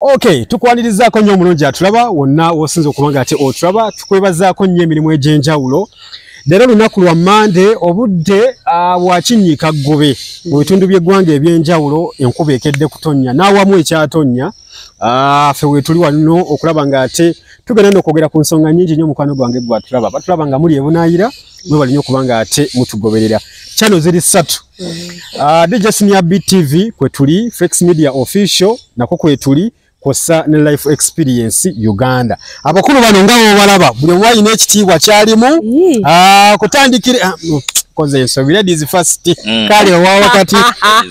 Okay, tukwanirizaako nnyo omulungi atulaba wonna wosinza okubanga ate otulaba tukwebazaako nnyo emirimu egy'enjawulo. Leero lunaku lwa Monday obudde bwakinyiika ggobe mu bitundu by'eggwanga eby'enjawulo enkuba ekedde kutonnya n'awamu ekyatonnya. Ffe weetuli wano okulaba ng'ate tugenda n'okwogera ku nsonga nnyingi nnyo mukwano gwange gwatulaba. Batulaba nga muli ebunaayira mwebali nnyo okubanga ate mutugoberera. Channel ziri 3. DJ Senior BTV kwe tuli, Flex Media Official nako kwe tuli, kosa ne Life Experience Uganda. Abakulu bano nga balaba buli wayina ekitiibwa kyalimu kutandikire koze ensobi ladies first kale wakati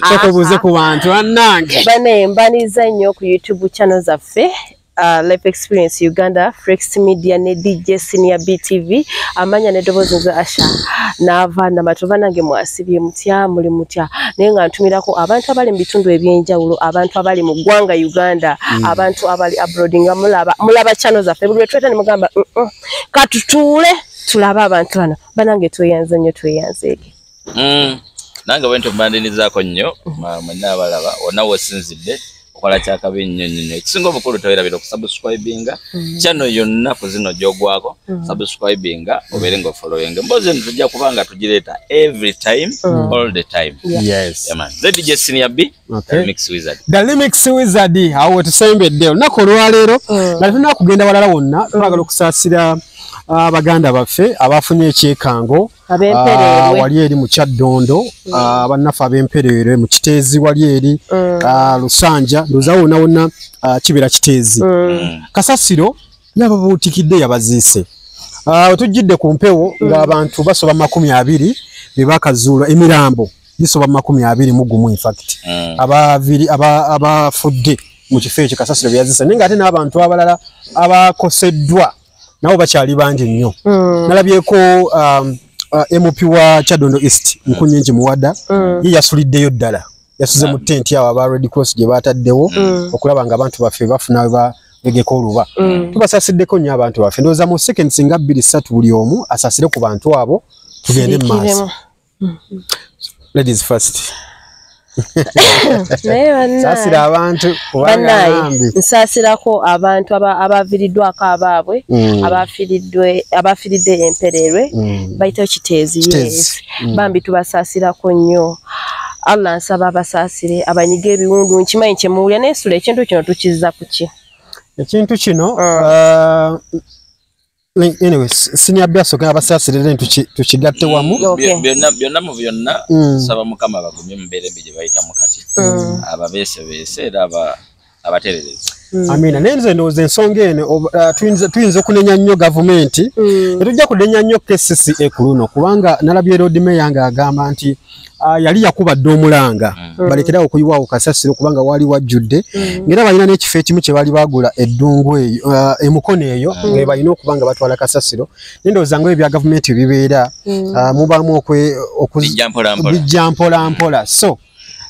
sokobuze ku bantu annange bane mbaniza nnyo ku YouTube channel zaffe Life Experience Uganda, Flex Media ne DJ Senior BTV amanya ne dobozi nze Asha nava na matova nange mwasibye mutya muli mutya naye nga ntumirako abantu abali mu bitundu ebyenjawulo, abantu abali mu ggwanga Uganda, abantu abali abroad nga mulaba channel zaffe buli tweta ne mugamba katutule tulaba abantu bano banange tweyanze nnyo tweyanzeeke. Nange bwento mbandinizaako nnyo mwenna abalaba wonna wesinzidde okola kyakabi nnyo ekisinga obukulu towerabira okusubscribinga channel yonna ku zino gyogwako subscribinga obeere ng'ofollowinga mbozi tujja kubanga tugireeta every time all the time. Yes man. DJ Senior B okay. Mix Wizard The Remix Wizard awo tusembedde olunaku olwaleero nga tulina kugenda walala wonna twagala okusaasira abaganda baffe abafunye ekyekango wali eri mu Kyaddondo bannaffe ab'empereere mu Kiteezi wali eri Lusanja ndoza wonna kibera Kiteezi Kasasiro yababuutikidde yabaziise tujjidde ku mpewo ng'abantu basoba 20 be bakazuula emirambo bisoba 21 in fact abafudde mu kifo ekyo Kasasiro byaziise naye ng'ate n'abantu abalala abakoseddwa nabo bakyali bangi nnyo. Nalabyeko MP wa Kyaddondo East Nkunyingi Muwada ye yasuliddeyo ddala yasuze mu tent yawo aba Red Cross gye bataddewo okulaba nga abantu baffe bafuna begeko oluba tubasasiddeko nnyo abantu baffe ndowooza mu seconds nga 2-3 buli omu asasire ku bantu abo tugende mu maaso. Ladies first. Sasira abantu kubanga nsasirako abantu abaviridwako abaabwe abafiridde empereerwe bayitayo Kiteezi yes bambi tubasasirako nnyo. Allah nsaba abasaasire abanyiga ebiwundu nkimanyi kyemuwulya n'esula ekintu kino tukizza ku ki ekintu kino anyway Senior Biaso kaya basaasirire tukigatte wamu byonna mu byonna saba mukama bagumye mbeere bije bayita mukati ababeese era abatererezi. Amina nenze ndoze ensonga eno tuyinza okunenya nnyo gavumenti etujja kunenya nnyo KCC ekuluno kubanga nalabye road mayor nga agamba nti yali yakubadde omulanga balekera okuyiwaawo Kasasiro kubanga wali wajjudde ngera balina n'ekifo ekimu kye bali bagula eddungu eyo emukono eyo nga balina okubanga batwala Kasasiro nendowooza nga ebya gavumenti bibeera mubaamu okubijja mpola so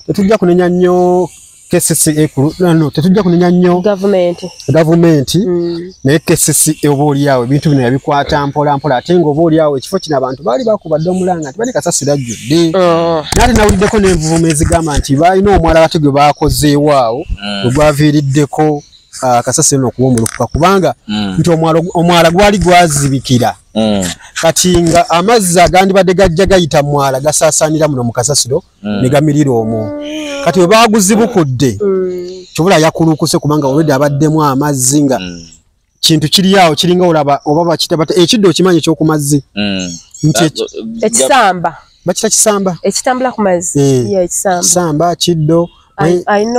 tetujja kunenya nnyo KCC ekulu no tetujja kunenya nnyo gavumenti naye KCC oboolyawo ebintu bino yabikwata mpola ate ng'oboolyawo ekifo kino abantu baali bakubadde omulanga nti bali Kasasiro ajjudde naate nawuliddeko n'envuvumo ezigamba nti baalina omwala bate gwe baakozeewo awo ogwaviiriddeko Kasasiro n'okuwomulukuka kubanga nti omwala gwali gwazibikira kati nga amazzi agandibadde gajja gayita mwala gasaasaanira muno mu Kasasiro ne gamirira omwo kati we baguzibukudde kibula yakulukuse kubanga already abaddemu amazzi nga kintu kiri awo kiringa olaba oba bakita bata ekiddo okimanyi ekyokumazzi ekisamba bakita kisamba ekitambula ku mazzi ekisamba kiddo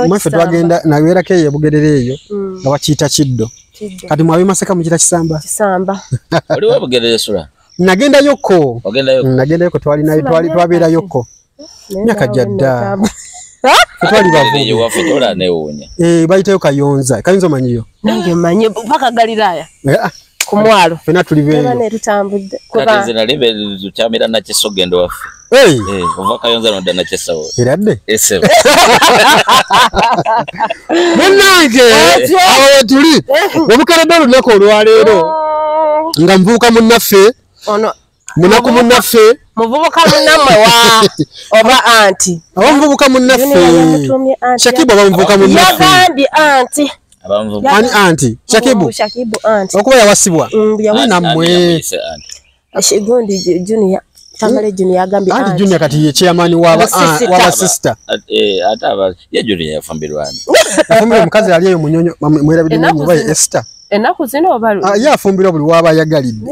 mwefe twagenda nawerako eyo Bugerere eyo nga bakiyita kiddo kati mwabe Masaka mukita kisamba oliwo Bugerere sula nagendayoko twabeerayoko myaka jadda twali bavubu bayitayo Kayonza omanyiyo nange manyi paka Galilaya ku mwalo fena tuli beeyo netutambudde kati nze nali tukyamira Nakiso ogendo waffe ova Kayonza nodda Nakiso eradde esebe munnange awo tuli obukaladde olunaku olwaleero nga nvubuka munnaffe munaku munnaffe muvubuka munnamwe oba anti abamuvubuka munnaffe Shakibu abamuvubuka munnaffe yagambye anti Ani anti Shakibu anti okuba yawasibwa namwe Shigundi Junior Tamale Junior agambi anti Junior kati ye chairman wa sister ataba ye Junior yafambirwani afumbira mukazi ali eyo munyonyo mwera bidde mu baye Esther enaku zino obalu yafumbira buli waba yagalidde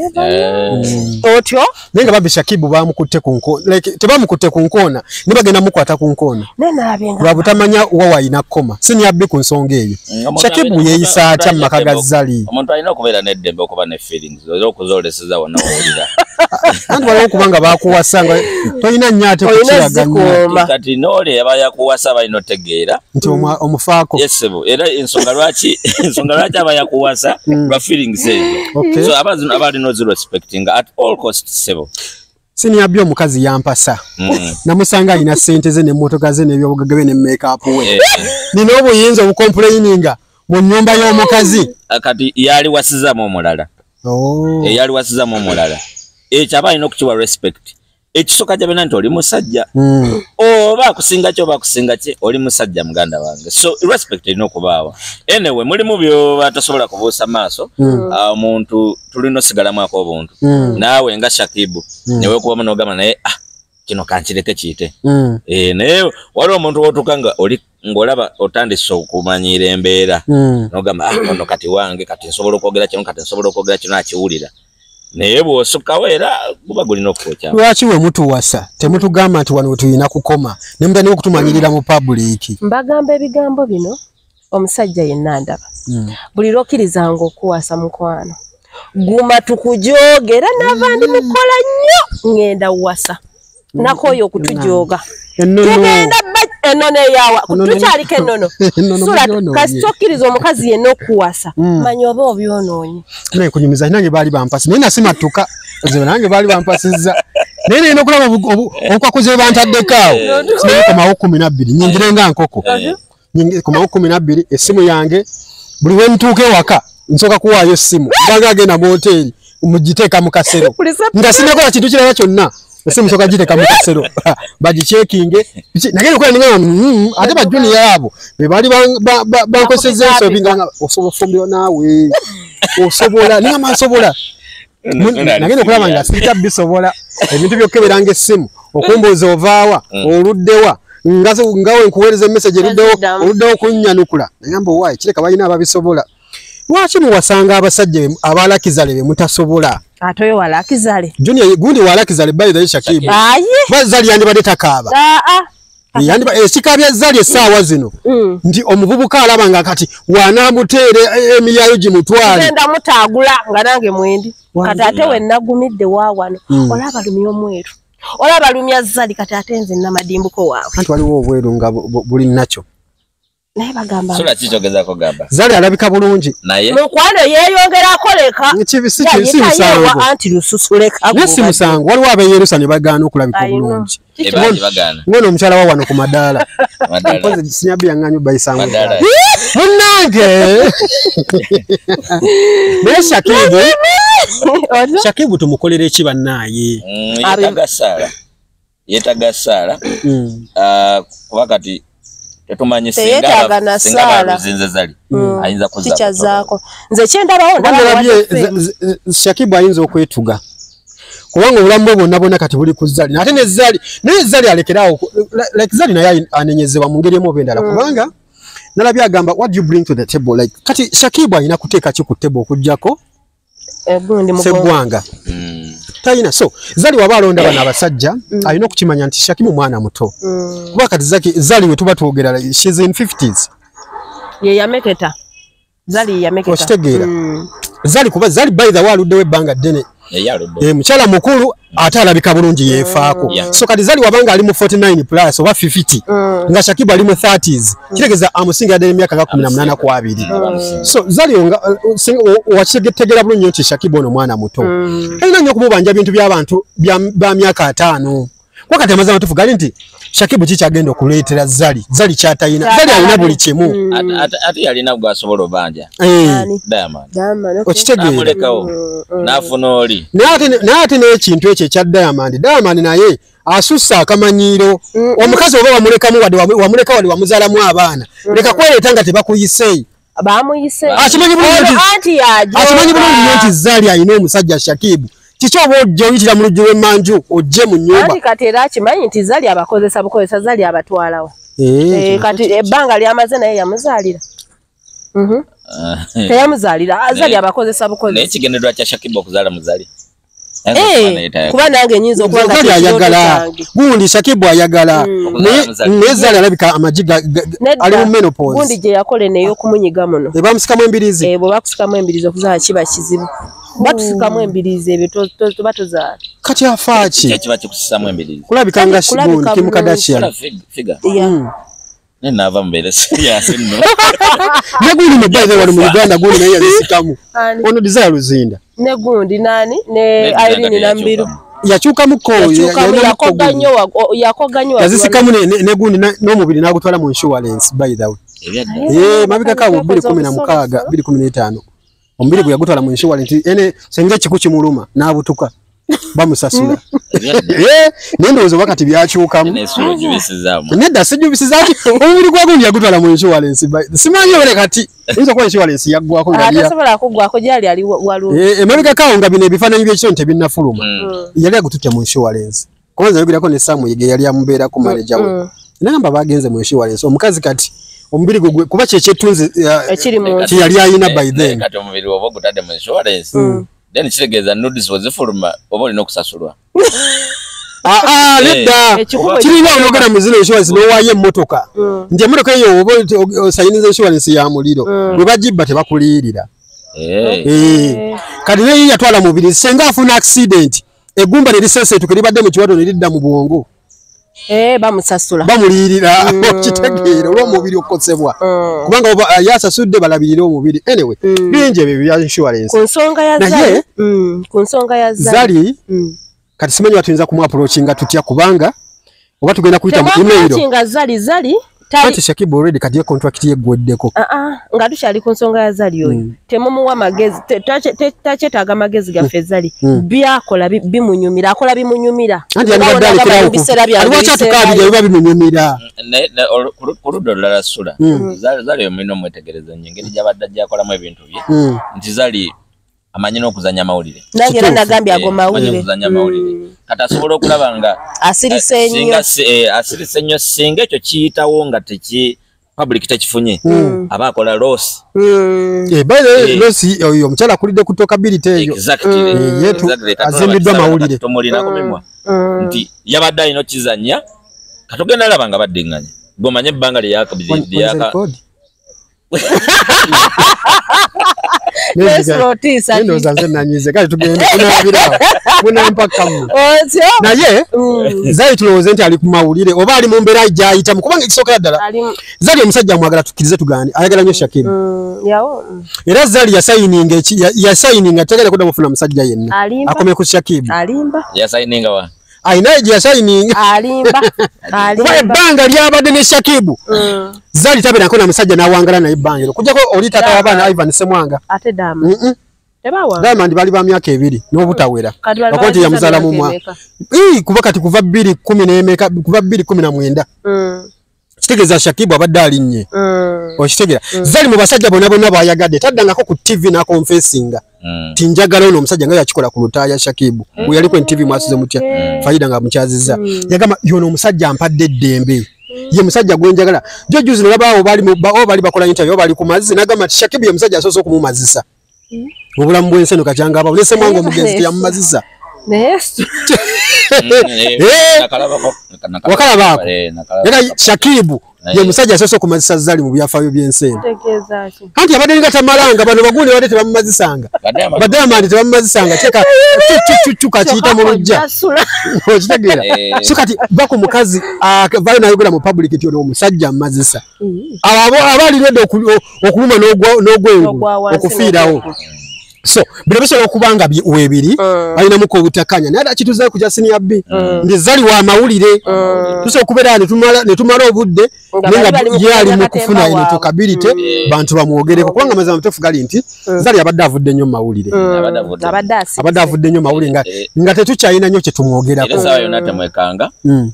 otyo nenga babi Shakibu bamukutte ku nkoona like tebamukutte ku nkoona nibagenda mukwata ku nkoona nenalabenga babutamanya wawa ina koma sini yabbi ku nsonga eyo Shakibu yeyisa atya makaga zali omuntu alina okubeera n'eddembe okuba ne feelings okuzoleseza wonna wulira anti waliwo kubanga bakuwasanga tolina nnyate kukiraganya kati noole yaba yakuwasa balina otegeera nti omufaako yesebo era ensonga lwaki aba yakuwasa lwa feelings ezo so abalina ozirespecting at all costs sebo sini yabbi omukazi yampasa namusanga alina ssente ze n'emmotoka ze n'ebyobugagga bye ne make-up we nina obuyinza obucomplaininga mu nnyumba y'omukazi kati yali wasizamu omulala yali wasizamu omulala ekyo aba alina okukiwa respect ekisoka jabena nti oli musajja oba akusinga kyo bakusinga kye oli musajja muganda wange so respect erina okubaawa anyway mulimu byo batasobola kubuusa maaso omuntu tulina osigalamuako obuntu naawe nga Shakibu newe kubamu n'ogamba naye kino kankireke kiyite naye waliwo omuntu wotuuka nga oli ng'olaba otandise okumanyiira embeera n'ogamba ono kati wange kati nsobola okwogera kino kati nsobola okwogera kino akiwulira naye bw'osukkawo era guba gulina okukoca lwaki we mutuwasa temutugamba nti wano tulina kukoma ne mutandika okutumanyirira mu public mbagamba ebigambo bino omusajja yenna ndaba buli lwokkirizanga okuwasa mukwano guma tukujogera n'abandi mukola nnyo ngenda wasa nakoyo okutujooga tugenda enono eyawa tukyaliko enono sula kasitokkiriza omukazi yenna okuwasa manya oba obyonoonyi naye kunyumiza nange baali bampasi naye nasimatuka ze nange baali bampasizza naye nina okulaba obukwakuze bantaddekaawo komawo 12 nyingirenga nkoko komawo 12 essimu yange buli we ntuuka ewaka nsooka kuwaayo essimu kubanga agenda mu hoteeri mugiteeka mu kasero nga sinakola kintu kirala kyonna essimu soka giteeka mu kasero bagicekinge nagenda okukola ninga ate bajuniya abo be baali bankosezza ensobi nga osobola ofumbiro naawe osobola ningamba nsobola nagenda okulaba nga sijja bisobola ebintu byokkeberanga essimu okumbuuza ovaawa oluddewa ngawe nkuweereza emesagi oluddewo kunnyanukula nagamba owaayi kireka balina ababisobola lwaki muwasanga abasajja abalakizale be mutasobola ate oyo walakizale Junior gundi walakizale bayi Shakibu bazali yandibadde takaaba esikabya zali essaawa zino nti omuvubuka alaba nga kati wanamuteere emiyaayo gimutwale genda mutaagula nga nange mwendi kati ate we nagumidde waawano olaba lumya omweru olaba lumya zali kati ate nze namadimbuko waawe anti waliwo obweru nga buli nakyo naye bagamba sula kikyogezako gamba zali alabika bulungi naye mukwano yeeyongera akoleka kibisimusango anti lususuleka nesi musango waliwo abeyerusa ne bagaana okulabika bulungi ngono omukyala wa wano ku madaala mpozi sinyabi yaŋŋanyo bayisango munnange naye Shakibu tumukolera eki bannaaye yeetaga saala kuba kati tetumanyi singa baluzinze zali ayinza kuzaako nze kyendabawo Shakibu ayinza okwetuga kubanga obulamu bwe bwonna bwonna kati buli ku zali ate naye zali alekeraawo like zali naye anenyezebwa mu ngeri emu oba endala kubanga nalabye agamba what do you bring to the table like kati Shakibu alina kuteeka ki ku table okuggyako Ssegwanga talina so zali waba alonda bano abasajja alina okukimanya nti Shakibu mwana muto kuba kati zali we tuba twogera she's in 50s ye yameketa zali yameketa okitegeera zali kuba zali by the way aluddewo ebbanga ddene mukyala mukulu ate alabika bulungi yeefaako so kati zali wabanga ali mu 49 plus oba 50 nga Shakibu ali mu 30s kitegeza amusinga ddala emyaka nga 18 ku 2 so zali wakitegeera bulungi nti Shakibu ono mwana muto alina nnyo okumubanja bintu by'abantu ba myaka 5 kwa kati amazima tufugali nti Shakibu kikyagenda okuleetera zali kyatayina zali alina buli kimu ate yalina bwasobola obanja Diamond okitegeera n'afuna oli naye ate n'ekintu ekyo ekya Diamond naye asussa akamanyiiro omukazi oba wamuleka wali wamuzaalamu abaana leka kweleeta nga tebakuyise Bamuyise. Akimanyi bulungi nti Zali ayina omusajja Shakibu. Kiki oba ojja oyitira mu lujju lw'emmanju ojje mu nnyumba. Anti kati era akimanyi nti Zali abakozesa bukozesa Zali abatwalawo. Kati ebbanga lyamaze naye yamuzaalira. Teyamuzaalira Zali abakozesa bukozesa. Naye kigendererwa kya Shakibu okuzaala mu Zali. Kuba nange nyinza okuba nga Zali ayagala. Gundi Shakibu ayagala. Naye Zali alabika amagi ali mu menopause. Gundi gye yakole neyo okumunyiga muno. Bamusikamu embirizi. Bwe bakusikamu embirizi okuzaala kiba kizibu. Batusikamu embirizi ebyo tuba tuzaala. Kati afaaki. Kiba kikusisamu embirizi. Kulabika nga Gundi Kim Kardashian. Figa. Ne nava mbere serious nno. Ne Gundi mbaye wali mu Uganda Gundi naye yazisikamu. Ono Desire Luzinda. Ne Gundi nani ne Irene Nambiru. Yakyuka mukoyo yakoganyo yazisikamu ne Gundi n'omubiri n'agutwala mu insurance by the way. Mabika kawo 2016 2015. Omubiri gwe yagutwala mu insurance ene senge kiku kimuluma n'abutuka bamusasula. Nendowooza wakati byakyukamu. Nedda sijubisizaaki omubiri gwa Gundi yagutwala mu insurance. Simanyi ole kati oyinza kuba insurance yaggwako atasobola kuggwako gyali ali walungi. Emabega kawo nga bino ebifaananyi by'ekisoni tebinnafuluma. Yali agututya mu insurance. Kwanza yogerako ne Samu Yige yali amubeerako manager we. Nagamba bagenze mu insurance omukazi kati omubiri gwe kuba kyekyetunze yali ayina by then. Kati omubiri oba ogutadde mu insurance. Then kitegeeza nudes wazifuluma oba olina okusasulwa. Nedda kirina onogera mu zino insurance n'owaayo emmotoka. Nti emmotoka eyo oba osayiniza insurance ya muliro bwe bagibba tebakuliyirira. Kati naye yatwala mubiri senga afuna accident eggumba ne liseseetuka libadde mu kiwato ne lidda mu bwongo. Bamusasula bamuliyirira okitegeera olw'omubiri okukosebwa kubanga yasasudde balabirira omubiri. Anyway bingi ebyo bya insurance. Ku nsonga ya Zali kati simanyi watuyinza kumwaprochinga tutya kubanga oba tugenda kuyita mu email. Zali Kati Shakibu already kati contract ye gweddeko. Nga tukyali ku nsonga ya Zali oyo. Temumuwa magezi takyetaaga magezi gaffe Zali. Byakola bimunyumira akola bimunyumira. Anti yandibadde alekerawo aliwo tukabira biba bimunyumira. Ku ludda olulala Sula Zali oyo mulina omwetegereza nnyo engeri gy'abadde gyakolamu ebintu bye nti Zali amanyi n'okuzannya amawulire. Nange era nagambye ago mawulire. Kati asobola okulaba nga asirise nnyo singa ekyo kiyitawo nga public tekifunye aba akola loss. Loss oyo omukyala akulidde ku tokability eyo. Yetu azimbiddwa amawulire. Tomulinako mimwa nti yabadde alina okizannya katugenda alaba nga baddiŋŋanya gomanye ebbanga lyaka naye Zali tulowooze nti ali ku mawulire oba ali mu mbeera gy'ayitamu kubanga ekisookera ddala Zali omusajja amwagala tukkirize tugane ayagala nnyo Shakibu era Zali yasayininga tegere kudda mufuna musajja yenna akomye ku Shakibu yasayininga wa ayina gye yasayininga kuba ebbanga lyabadde ne Shakibu Zali tabeerako na musajja n'awangala naye ebbangiro kujjako oli taata w'abaana Ivan Semwanga ate Diamond bali ba myaka 2 n'obutawera okonti yamuzaala mu mwaka kuba kati kuva 2019 kitegeeza Shakibu abadde alinnye okitegera Zali mu basajja bonna baayagadde taddangako ku TV n'akonfesinga tinjagala ono omusajja nga yakikola ku lutaaya Shakibu bwe yali ku TV mwasize mutya Faida nga mukyazizza yagamba yono omusajja ampadde eddembe ye musajja gwenjagala jojuzi nolabaawo bali bakola interview bali ku mazzi nagamba Shakibu ye musajja asoose okumumazisa obulamu bw'enseno kakyanga aba olese mwango omugenzi teyamumazisa wakalabaako era Shakibu ye musajja asoose okumazisa Zali mu byafaayo by'enseno anti abadde nga tamalanga bano bagundi badde tebamumazisanga Diamond tebamumazisanga kyeka cucucucuka kiyita mu lujja okitegeera so kati baku mukazi vayo nayogera mu public nti ono omusajja amumazisa abo abali redde okuluma n'ogwengu okufiirawo so bino bisobola okubanga webiri balinamu ko obutakanya naye kituzayo ku Senior B ndi zali wa mawulire tusobola okubeera ne tumala obudde nenga yali mu kufuna eno tokabilite bantu bamwogereko kubanga mazima mutefu gali nti zali abadde avudde nnyo mawulire abadde avudde nnyo mawulire nga tetukyalina nnyo kye tumwogerako era sawa yonna temwekanga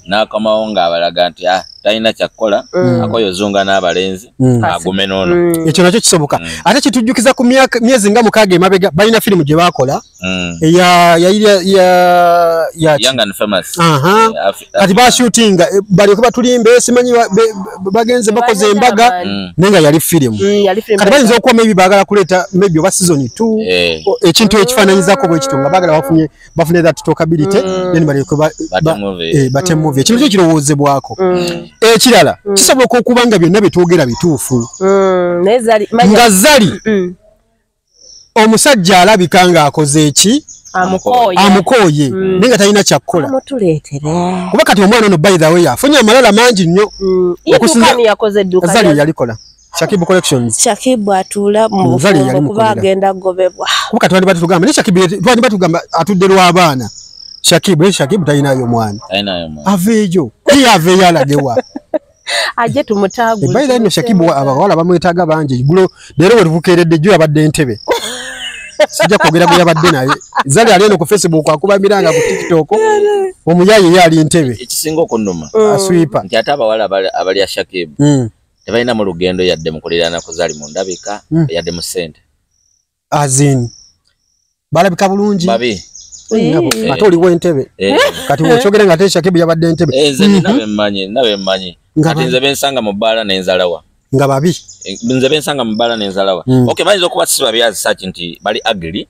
n'akomawo ng'abalaga nti talina kyakukola akoyo zunga n'abalenzi agume n'ono ekyo nakyo kisoboka ate kitujjukiza ku myezi nga 6 emabega balina firimu gye baakola Young and Famous kati bashootinga balyoke batulimbe simanyi bagenze bakoze embaga nenga yali firimu kati bayinza okuba maybe baagala kuleeta maybe oba season 2 ekintu ekifaananyizako bwe kitunga baagala bafune that talkability then balyoke bate movie ekintu kyo kirowoozebwako ekirala kisobola okuba nga byonna byetwogera bituufu nga zali omusajja alabika ng'akoze eki amukooye naye nga talina kyakkola kuba kati omwana ono by the way afunye amalala mangi nnyo zali yalikola Shakibu Collections Shakibu atula mu bufumbo kuba agenda gobebwa kuba kati wali batugamba ne Shakibu twali batugamba atudde lw'abaana Shakibu talinayo mwana aveeyo aveeyo alagewa aje tumutagu by the way Shakibu abawala bamwetaaga bangi gulo leero wetubukeeredde jjo yabadde Entebbe sijja kwogera gwe yabadde naye zali ali eno ku Facebook akuba miranga ku TikTok omuyaye yali Entebbe ekisinga okunnuma aswipa nti ate abawala abali ya Shakibu tebalina mu lugendo yadde mukulirana ku zali mu ndabika yadde mu ssente azin balabika bulungi babi ate oliwo Entebbe kati wokyogera nga ate Shakibu yabadde Entebbe nabe mmanyi kati nze bensanga mu bbaala n'enzalawa nga babi nze bensanga mu bbaala n'enzalawa okay bayinza okuba si babi azisaaki nti bali agiri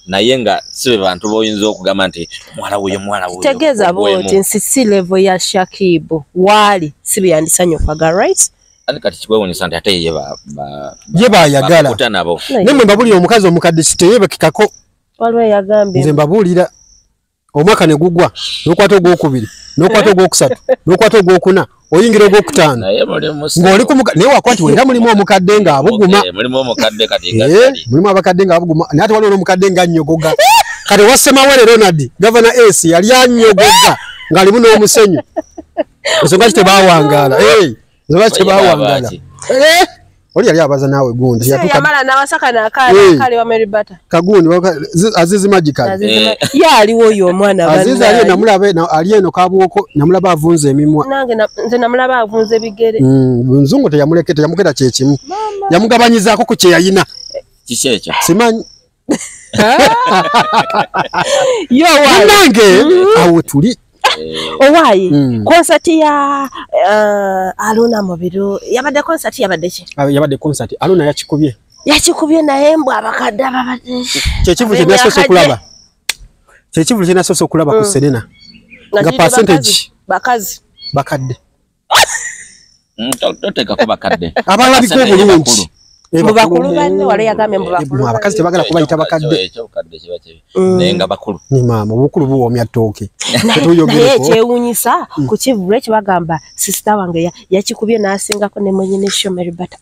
naye nga si be bantu boyinza okugamba nti mwala wuyo tegeeza booti nsi si level ya Shakibu waali si bye yandisanyukaga right ani kati kikwewuunyisa nti ate ye baayagala ne mwe mbabuulira omukazi omukadde siteyebekekako waliwo yagambye nze mbabuulira omwaka ne gugwa n'okwata ogwokubiri n'okwata ogwokusatu n'okwata ogwokuna oyingira ogwokutaano ng'oli naye wakuba nti era mulimu omukadde ng'abuguma mulimu abakadde ng'abuguma naye ate waliwo n'omukadde ng'annyogoga kati wassemawere Ronald Governor Ace yali annyogoga ng'alimu n'omusenyu ensonga ki tebaawangaala ensonga ki tebaawangaala oli yali abaza naawe gundi yamala nawasaka nakale wa Meribata kagundi Azizi Magical yaliwo oyo omwana Azizi ali namulabe ali eno kabwoko namulaba avunze emimwa nange nze namulaba avunze bigere nzungu teyamuleketa yamuketa kyekimu yamugabanyizaako ku kye yayina kikyekyo simanyi yo wanange awo tuli owayi concert ya Aluna Mubiru yabadde concert yabadde ki yabadde concert Aluna yakikubye naye mbwa abakadde ababadde kyekivu kye nasoose okulaba ku Serena nga percentage bakadde toteekako bakadde abalabika obulungi bakulu banne wale yagambye bakulu abakazi tebagala kubayita bakadde naye nga bakulu ni maama obukulu buwoomya ttooke naye ekyewuunyisa ku Kivu lwekyo bagamba sister wange yakikubye n'asingako ne mwenyine show Meribata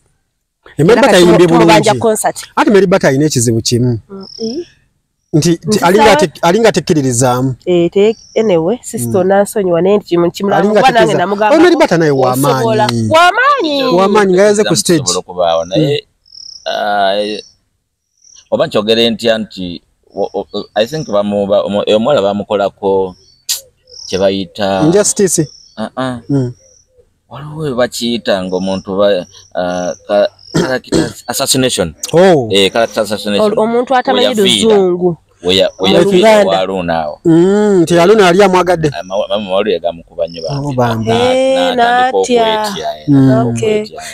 Meribata ayimbye bulungi ate Meribata alina ekizibu kimu nti alinga tekkiririzaamu anyway sister nansonyiwa naye nti kimulamu nange namugamba Meribata naye wamaanyi nga yaze ku stage naye oba nkyogere ntya nti I think omwala bamukolako kye bayita injustice waliwo bakiyita ng'omuntu assassination omuntu atamanyi luzungu walunaawo nti Aluna yali amwagadde mawulire yagamukuba nnyo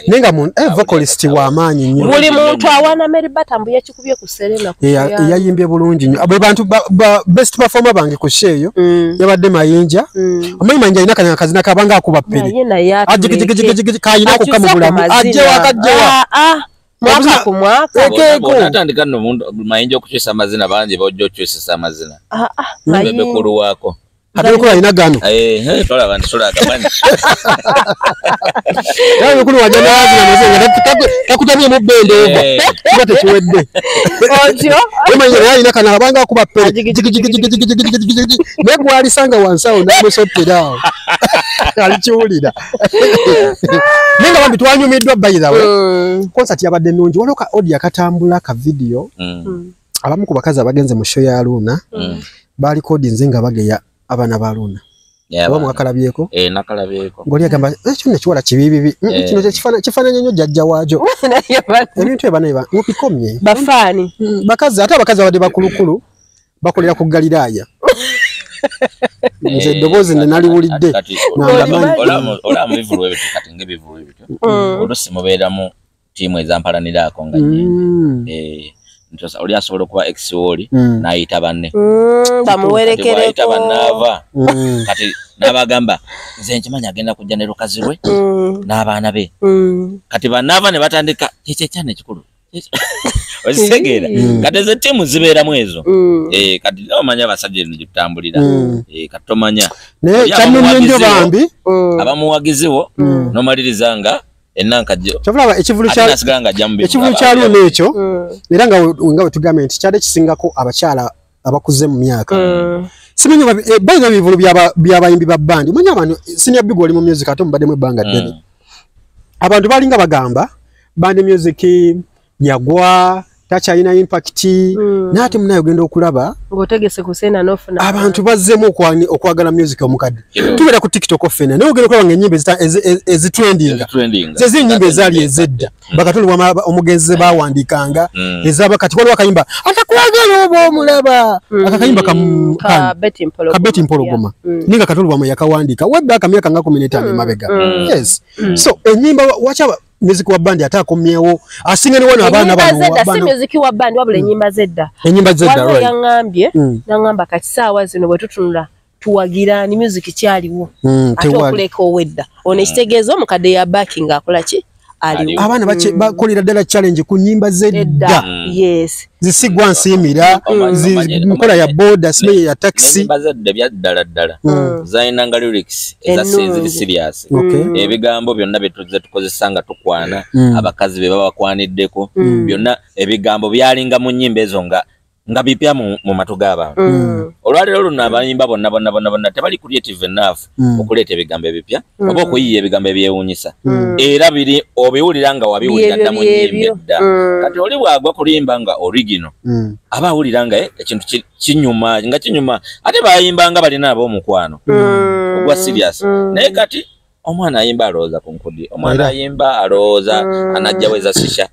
naye nga vocalist w'amaanyi nnyo buli muntu awana Meribata mbu yakikubye ku Serena yayimbye bulungi nnyo abo bantu best performer bange ku show eyo yabadde Mayinja omanyi Mayinja alina kanya kazina kabanga akuba ppere kayina kokka mu bulamu ajjewa mwaka ku mwaka natandika nno Mayinja okukyusa amazina bangi bajja okukyusisa amazina bebe kuluwaako ate ko alina gano tola abantu sola gamani yawe kulu wajana na mazenga takutamye mu bende kuba tekiwedde otyo emanya alina kana abanga kuba pere negwali sanga wansawo namusotera alikiwulira nenga bambi twanyumiddwa by the way concert yabadde nnungi waliwo ka audio akatambula ka video abamu ku bakazi abagenze mu show ya Luna bali codinze nga bageya abana ba Luna abamu akalabyeko nakalabyeko ngoli agamba ekyo nekiwala kibibibi kino kifaananya nnyo jjajja waajo ebintu ebana mupikomye bafani bakazi ate abakazi abadde bakulukulu bakolera ku Galilaya nze eddoboozi naliwulidde olamu bivulu ebyo kati ng'ebivulu ebyo oluusi mubeeramu tiimu ezampalaniraako nga nnyingi oli asobola okuba ex-woli n'ayita banne bamuwerekereko bannaava kati n'abagamba nze nkimanyi agenda kujja ne lukazi lwe n'abaana be kati bannaava ne batandika kyekyana ekikulu ozitegeera kati ezo ttiimu zibeeramu ezo kati omanya abasajja eno gyetutambulira kati tomanya kyamunnyo bambi abamuwagiziwo n'omaliriza nga ennankajjo kyavulaba ekivulu kya Luna ekyo era nga wetugambe nti kyali kisingako abakyala abakuze mu myaka simanyi balina ebivulu by'abayimbi ba bandi manya abantu senior big oli mu music ate mubaddemu ebbanga ddene abantu balinga bagamba bandi music yagwa takyalina impact naate munayogenda okulaba ng'otegese kusena n'ofuna abantu bazzemu okwagala music omukadde tubeera ku TikTok offene naye ogenda okulaba ng'ennyimba ezitrendinga zezi ennyimba ezaali ezedda bakatulibwa omugenzi bawandiikanga ezaba kati waliwo akayimba atakwagala oba omulaba akakayimba ka Betty Mpologoma ninga katulibwamu yakawandiika webba akamyaka nga 15 emabega yes so ennyimba wakyaba music wa bandi atakomyewo asinga ne wana abaana bano si music wa bandi wabula ennyimba zedda right yangambye nangamba kati saawa zino bwe tutunula tuwagira ni music kyaliwo ate okuleka owedda ono ekitegeeza omukadde ya backing akola ki aliwo abaana bakolera ddala challenge ku nnyimba zedda yes zisigwa nsiimira nkola ya boda simenye ya taxi ennyimba zedda byaddala zayinanga lyrics eziri serious ebigambo byonna bye tukozesa nga tukwana abakazi be babakwaniddeko byonna ebigambo byalinga mu nnyimba ezo nga bipya mu matu g'abantu olwaliro luno abayimba bonna tebali creative enough okuleeta ebigambo ebipya oba okuyiiya ebigambo ebyewuunyisa era biri obiwulira nga wabiwulira dda mu nnyimba edda kati oli bwagwa kulimba nga original aba awulira nga ekintu kinyuma ate bayimba nga balina ab'omukwano ogwa serious naye kati omwana ayimba alowooza ku nkudi omwana ayimba alowooza anajjaweza sisha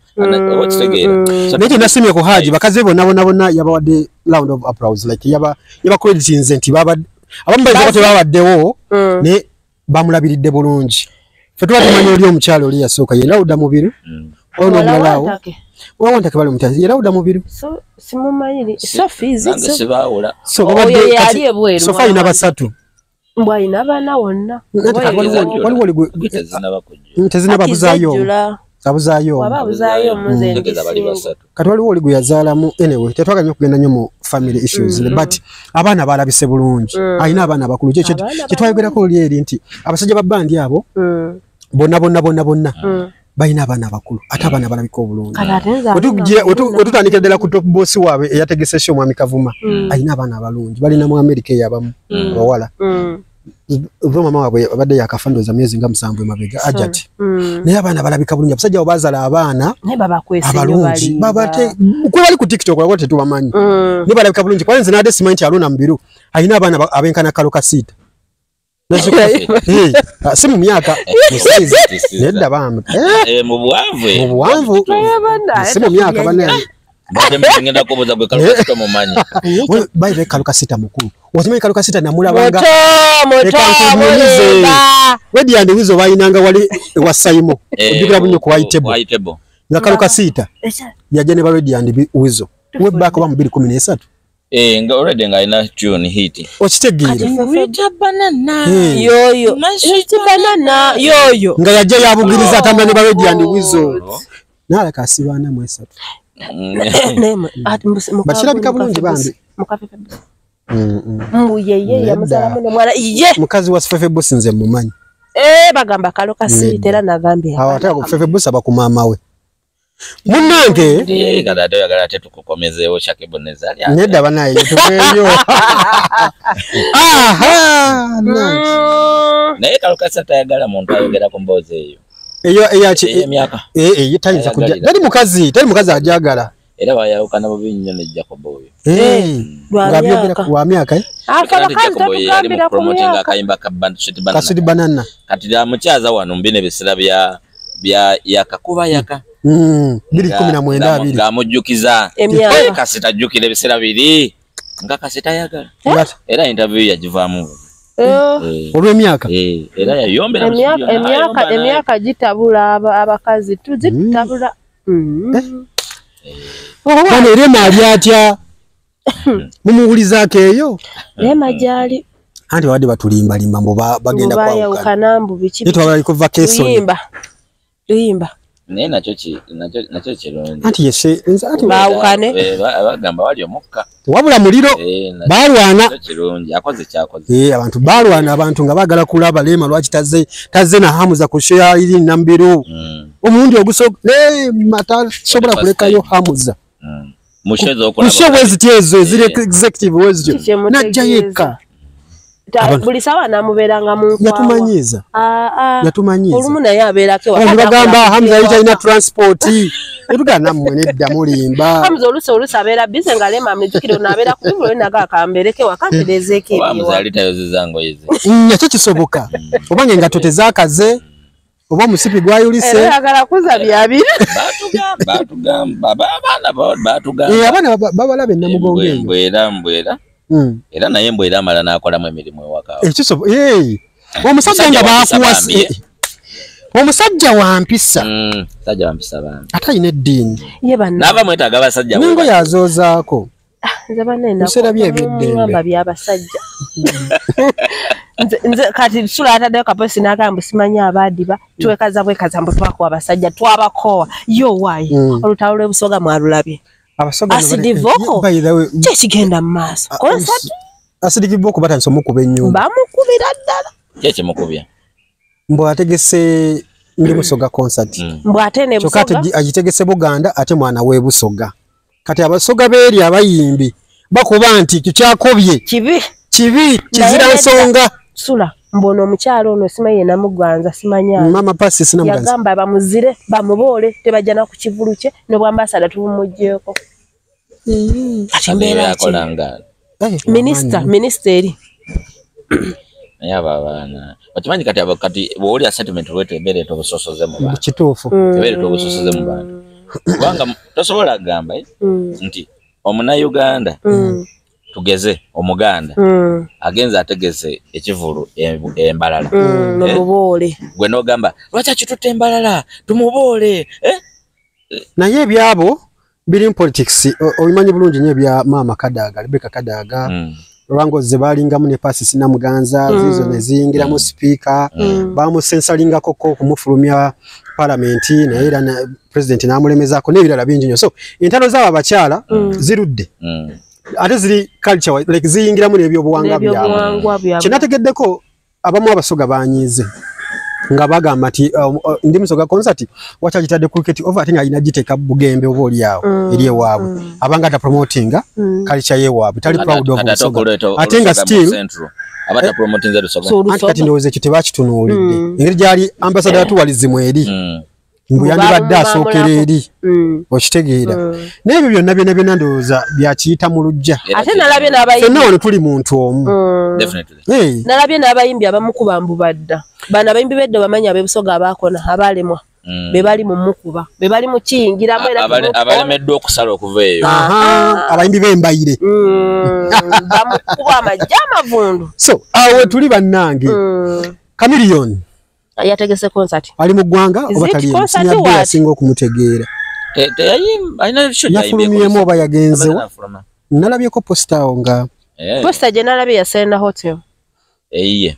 okitegeera naye nasimye ku Haji bakazi bonna yabawadde round of applause like yaba creditinze nti abamu bayinza tebabaddewo ne bamulabiridde bulungi ffe tuba tumanya oli omukyalo oli yasooka ye Lawuda Mubiru ono omulalawo wawantake bali omutya ye Lawuda Mubiru simumanyi sofiizisibawula sofa alina basatu mbwayina abaana wonna abuzaayo kati waliwo oli gwe yazaalamu anyway tetwaganya okugenda nnyo mu family issues but abaana balabise bulungi alina abaana abakulu kyetwayogerako oli eri nti abasajja ba bandi abo bonna balina abaana abakulu ate abaana balabika obulungi wetutandikira ddala ku top boss waabwe eyategese sho Mwami Kavuma alina abaana abalungi balina mu America eyabamu abawala Uzo mama waabwe abadde yakafa ndoza myezi nga 7 emabega ajati naye abaana balabika bulungi abasajja bazaala abaana abalungi babate kuba bali ku TikTok wabwe tetubamanyi ne balabika bulungi kwa nze nade simanyi Lawuda Mubiru alina abaana abenkana kalo kasita si mu myaka musizi nedda bambi mu buwanvu si mu myaka banene ngenda kubuza gwe kalukasita mumanyi bayibe kalukasita mukulu wakimanyi kalukasita namulabanga wedi yandi wizo bayinanga wali wasayimo ojjukira bunyo ku Whitebo nga kalukasita yajja ne ba wedi yandi wizo webbaako ba mu 2013 nga already nga ina tune hit okitegeera yoyo nga yajja yabugiriza atamba ne ba wedi yandi wizo nala kasibana mwesatu bakirabika bulungi bambi Mbuyeye yamuzala muno mwana ye mukazi wa Fefe Boss nze mumanyi bagamba kalo kasi tera nagambye awataka ku Fefe Boss abakumama we munange kada yagala tetukukomezeewo Shakiboneza ali nedda banaye tubeyo naye kalo kasi atayagala muntu ayogera ku mboozi eyo eyachi emyaka tayinza kujja tali mukazi ajagala era bayawukana bubi nnyo ne Jacob oyo ngabyogera ku myaka afalakazi promoting akayimba kasudi banana kati ya mukyaza wano mbine bisira bya yakakuba yaka 2019 ngamujjukiza kasita jjukira ebisira biri nga kasita yagala era interview yagivaamu olw'emyaka era yayombera emyaka gitabula abakazi tuzitabula bano Rema ali atya mumuwulizaako eyo Rema gyali anti wadde batulimbalimba mbu bagenda kwawukana mbu biki twabali ku vacation luyimba naye nakyo kirungi anti yese anti bawukane bagamba wali omukka wabula muliro balwana kirungi akoze kyakoze abantu balwana abantu nga bagala kulaba Rema lwaki tazze na hamu za kushare iri nambiru omundi oguso mata sobola kulekayo hamuza mushezo okulaba mushezo tiezo zile executive wezjo najja yekka buli sawa namuberanga mu yatumanyiza olumu naye abeerako bagamba Hamza ina transport etugana mmwe nedda mulimba Hamza olusi abeera bize nga Rema amejjukire nabeera ku bibulwe naga akambereke wakamperezeko ebyo Hamza ali tayozezango yize nakyo kisoboka obange nga totezakaze oba musipi gwayulise agala kuza byabiri abaana babalabe namugonge mbwera era naye mbwera amala n'akolamu emirimu ewaka omusajja nga bakuwasa omusajja wampisa sajja wampisa bana ate ayina eddiini n'aba mwetaaga abasajja nengo yazoozaako biseera byeby'eddembe byabasajja nze kati sula ataddeyo kaposi n'agamba simanyi abaadiba twekaza bwekaza mbu twakuwa abasajja twabakowa yo waayi olutalo lw'ebusoga mwalulabye asidi voko kyekigenda mu maaso konsati asidi voko batandise omukuba ennyumba bamukubira ddala kyekimukubya mbu ategese ndi Busoga concert mbu ate ne Busoga kyokati agitegese Buganda ate mwana we Busoga kati abasoga beeri abayimbi bakuba nti kikyakobye kibi kizira nsonga sula mbono omukyalo ono simaye namugwanza simanya mama pasi sina muganza yagamba bamuzire bamuboole tebajana ku kivulu kye n'obwambasada tubumujjeko atembera akolanga ministeri yaba bana bakimanyi kati abakati bwoli a settlement wetembere to busosoze mu bantu kituufu tebere to busosoze mu bantu kubanga tosobola gamba nti omuna Uganda tugeze omuganda agenza ategese ekivulu embalala muboole gwe no gamba lwacha kitutte embalala tumuboole naye byabo biri politics obimanyi bulungi nnyo bya mama Kadaga Rebecca Kadaga Lwango zebalingamu ne pasi sina muganza zizo nezingiramu speaker bamusensalinga koko kumufulumya parliament naye era na president namulemezako n'ebirala bingi nnyo so intalo z'aba bakyala zirudde ate ziri culture like ziyingiramu n'ebyobuwangwa byabwe kinategeddeko abamu abasoga banyize nga bagamba ati ndi Musoga concert wacha kitadde cricket over ate nga alina giteeka bugembe oba oli awo eri ewaabwe abanga ata promotinga culture yewaabwe tali proud of Musoga ate nga still abata promoting the Musoga ati kati ndowooza ekyo tebakitunuulidde engeri gyali ambassador yatuwalizimu eri mbu yandibadde asookera eri okitegeera n'ebyo byonna ndowooza byakiyita mu lujja ate nalabye n'abayimbi fenna wano tuli muntu omu nalabye n'abayimbi abamukuba mbu badda bano abayimbi bedda bamanya ab'ebusoga abaakona abalemwa be bali mu mukuba be bali mu kiyingiramu era abalemeddwa okusala okuva eyo abayimbi b'embayire bamukuba amajja amavundu so awe tuli bannange Chameleone yategese concert ali mu ggwanga oba tali sinyadde yasinga okumutegeera yafulumyemu oba yagenzewa nalabyeko posta awo nga posta gye nalabye yasenda hotel eyiye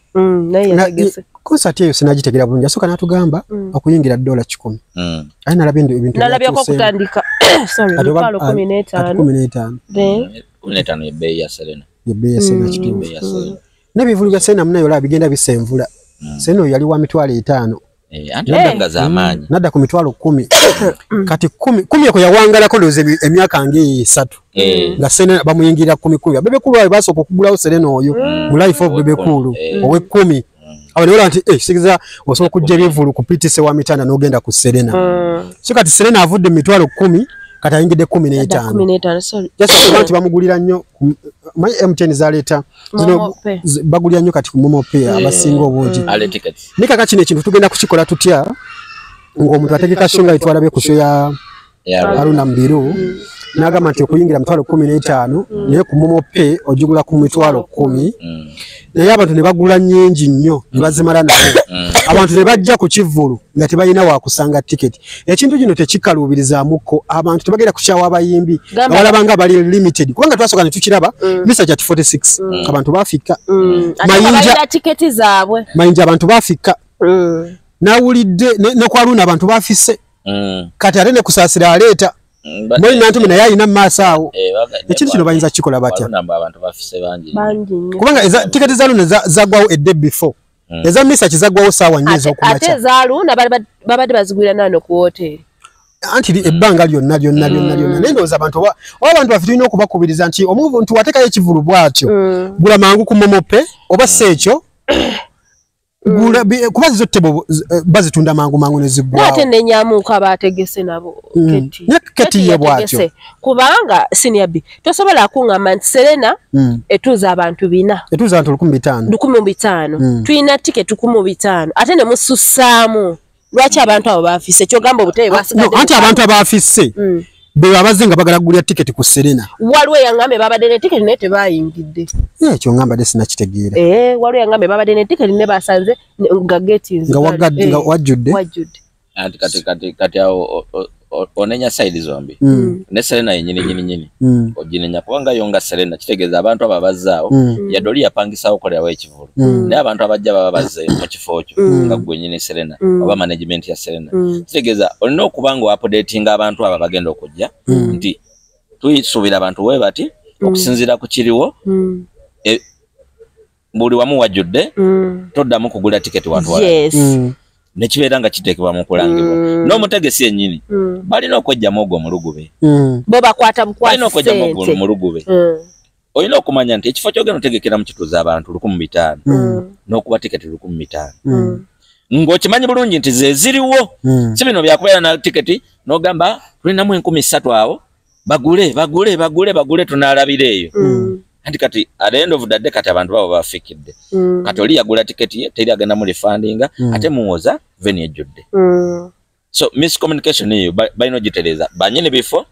naye yategese concert eyo sinagitegeera bulungi asooka n'atugamba okuyingira $10 aye nalabye ebintu nalabyeko okutandika sorry 15 15 ebbeeyi ya Serena Yebe ya Serena kituufu. N'ebivulu bya Serena munayo la bigenda bisenvula. Serena yali wa mitwalo 5. Anti za amaanyi. Nadda ku mitwalo 10. Kati 10 ko yawangalako doze emyaka ngi 3. Nga Serena bamuyingira 10. Bebe kulu basoko kugulawo Serena oyo mu life of bebe kulu owe 10. Awalera nti sikiza osobola kujja ebivulu kupitise wa mitanda n'ogenda ku Serena. So kati Serena avudde mitwalo 10 kati ayingidde 15. 15 sorry. Just abantu bamugulira nnyo my MTN zaleta zino bagulira nnyo kati ku Momo Pay abasinga obungi. Ale tickets. Nika kachine kintu tugenda kukikola tutya ng'omuntu ategeka shonga itwala be kusho ya Haruna Mbiru nagamba nti okuyingira mitwalo 15 naye ku Momo Pay ojugula ku mitwalo 10 naye abantu ne bagula nnyingi nnyo ne bazimala nabo abantu ne bajja ku kivulu nga tebalina wa kusanga ticket ekintu kino tekikalubirizamuko abantu tebagenda kukyawa abayimbi abalabanga bali limited kubanga twasoka ne tukiraba misa kya 46 abantu bafika mayinja ticket zaabwe mayinja abantu bafika nawulidde ne kwa Haruna abantu bafise kati ate ne kusaasira aleeta Moi nantu mina yalina maaso awo. Ekintu kino bayinza kikola batya. Abantu bafise bangi. Kubanga tiketi za Luna zagwawo a day before. Eza misa kizagwawo sawa nyezo okumacha. Ate za Luna babadde bazigwira nano ku hotel. Anti ebbanga lyonna nendoza abantu bafitulina okubakubiriza nti omuntu watekayo ekivulu bwatyo gula mangu ku Momo Pay oba sekyo kuba zote bazitunda mangu nezigwawo ate nenyamuka bategese nabo keti ye bwatyo kubanga senior B tosobola kungamba nti Serena etuza abantu 4 etuza abantu 15 tuina ticket 15 ate ne mususamu lwaki abantu abo bafise kyo gamba obutebe basigadde anti abantu abafise be abazinga bagala gulya ticket ku Serena waliwo yangambe babadde ne ticket ne tebayingidde kyo ngamba desi nakitegeera waliwo yangambe babadde ne ticket ne basanze nga gates nga wagadde nga wajudde anti kati onenya side zombi ne Serena yenyini ojinenya kubanga yonga Serena kitegeeza abantu ababazaawo yadoli yapangisawo kolerawo ekivulu naye abantu abajja baba bazze mu kifo kyo nga gwenyine Serena oba management ya Serena kitegeeza olina okubanga updating abantu aba bagenda okujja nti tuyisuubira abantu we bati okusinzira ku kiriwo buli wamu wajjudde toddamu kugula tiketi watu wala nekibeera nga kiteekebwa mu kulangibwa n'omutegesi yennyini balina okwejjamu ogwo mulugube bo bakwata bukwata mulugube olina okumanya nti ekifo kyogenda otegekera mu kituuza abantu 1500 n'okuba tiketi 1500 ng'okimanyi bulungi nti ze ziriwo si bino byakubeera na tiketi n'ogamba tulinamu 3000 awo bagule tunaalabira eyo anti kati at the end of the day kati abantu babo bafikidde kati oli yagula tiketi ye teri agenda mu refundinga ate muwoza veni ejjudde so miscommunication eyo balina ogitereza banyini bifo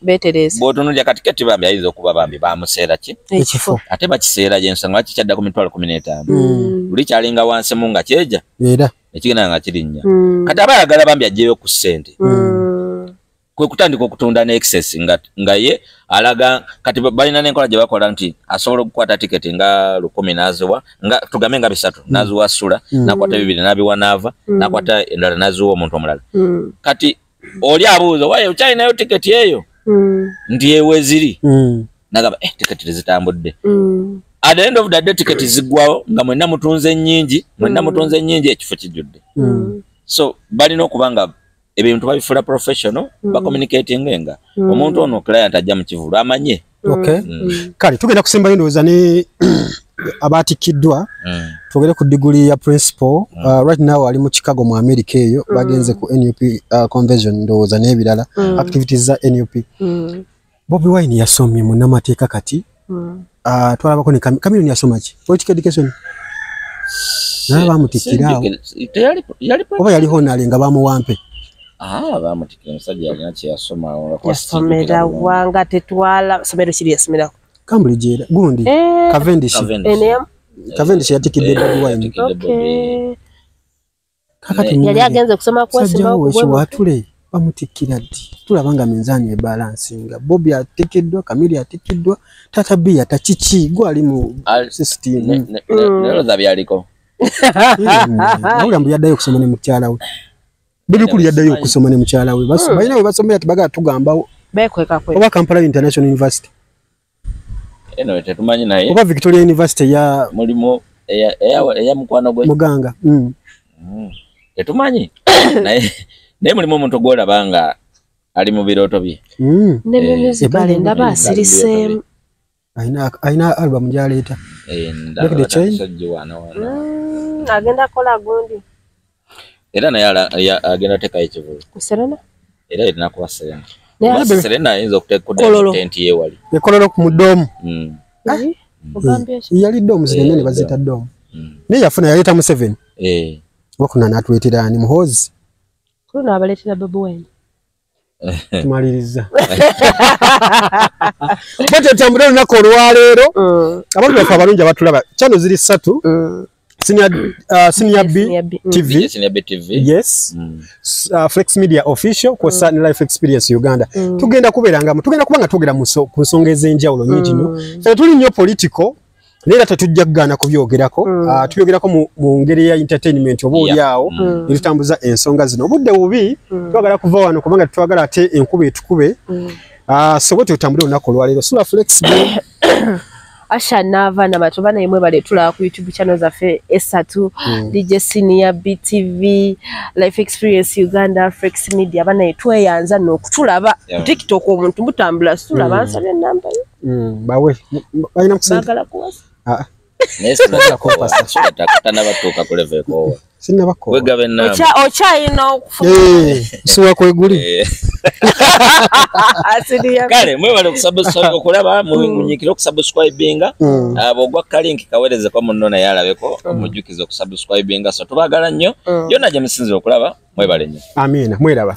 betereza bwotunulya kati keti bambi ayinza okuba bambi bamuseera ki ekifo ate bakiseera gyensanga kikyadda ku mitwalo 15 buli kyalinga wansi mu nga kyeja era ekigenda nga kirinnya kati abayagala bambi ajjeyo ku ssente kwe kutandika okutunda ne excess nga ye alaga kati balina n'enkola gye bakola nti asobola okukwata tiketi nga 10 naziwa nga tugambe nga 3 naziwa sula nakwata 2 nabiwa nava nakwata endala naziwa omuntu omulala kati oli abuuza waye ukyalinayo tiketi eyo nti ewe ziri nagamba tiketi zitambudde at the end of the day tiketi ziggwawo nga mwenna mutunze nnyingi ekifo kijjudde so balina okubanga ebintu babifula professional ba communicating nga omuntu ono client ajja mu kivulu amanye kale tugenda kusemba ndowooza ne abatikiddwa tugere ku degree ya principal right now ali mu Chicago mu America eyo bagenze ku NUP convention ndowooza n'ebirala activities za NUP Bobi Wine yasomye mu namateeka kati twalabako ne Chameleone yasoma ki political education bamutikirawo oba yaliho nalenga bamuwampe bamutikira omusajja yalina kyeyasoma yasomera wanga tetwala somero kiri yasomera Cambridge era gundi Cavendish yatikidde Bobi Wine kakati yali agenze kusoma kwasima watule bamutikira ddi tulabanga minzani ebalansinga Bobi atikiddwa Chameleone atikiddwa Tata B atakiki gwali mu system lero zabyaliko awulambu yaddayo okusoma ne mukyala we Bidukulu yaddayo okusoma ne mukyala we balina we basomera tibaga tugambawo bekweka kwe oba Kampala International University eno tetumanyi naye oba Victoria University ya mulimu eya mukwano gwe Muganga tetumanyi naye mulimu omuntu gwolabanga ali mu birooto bye ne musical ndaba asirise aina album gyaleeta agenda kola gundi era naye agenda teka ekivulu kuserena era erina kuba Serena ayinza okuteekudda tenti yewali ekololo ku mudomu yali domu zinene bazita domu naye yafuna yaleeta mu 7 wakuna n'atuleetera ani muhoozi kuna abaleetera Babu Wine tumaliriza bate tambula olunaku olwaleero abantu baffe abalungi abatulaba channel ziri 3 Senior B TV. Yes. Flex Media Official kwa Life Experience Uganda. Tugenda kuberanga tugenda kubanga tugera ku nsonga ez'enjawulo nyingi nnyo. Tuli nnyo political neera tetujja kugana kubyogerako. Tuyogerako mu ngeri ya entertainment oba olyawo ebitambuza ensonga zino. Obudde bubi twagala kuva wano kubanga twagala ate enkuba etukube. Sobote utambule olunaku olwaleero. Sula Flex Asha Nava na matubana imwe bale tula ku YouTube channel zaffe esatu DJ Senior BTV Life Experience Uganda Flex Media bana etweyanza n'okutulaba TikTok omuntu mutambula tulaba ansabye namba yo bawe bayina kusanga bagala kuwasa nesi na kopa sasa takatana batuka ku level ko sinna bako wegabe namba ocha ino suwa kweguli kale mwe bale kusubscribe okulaba munyikira okusubscribinga abo gwa link kawereze kwa munona yalabeko mujukizo okusubscribinga so tubagala nnyo yona je musinziro okulaba mwe bale nnyo amina mweraba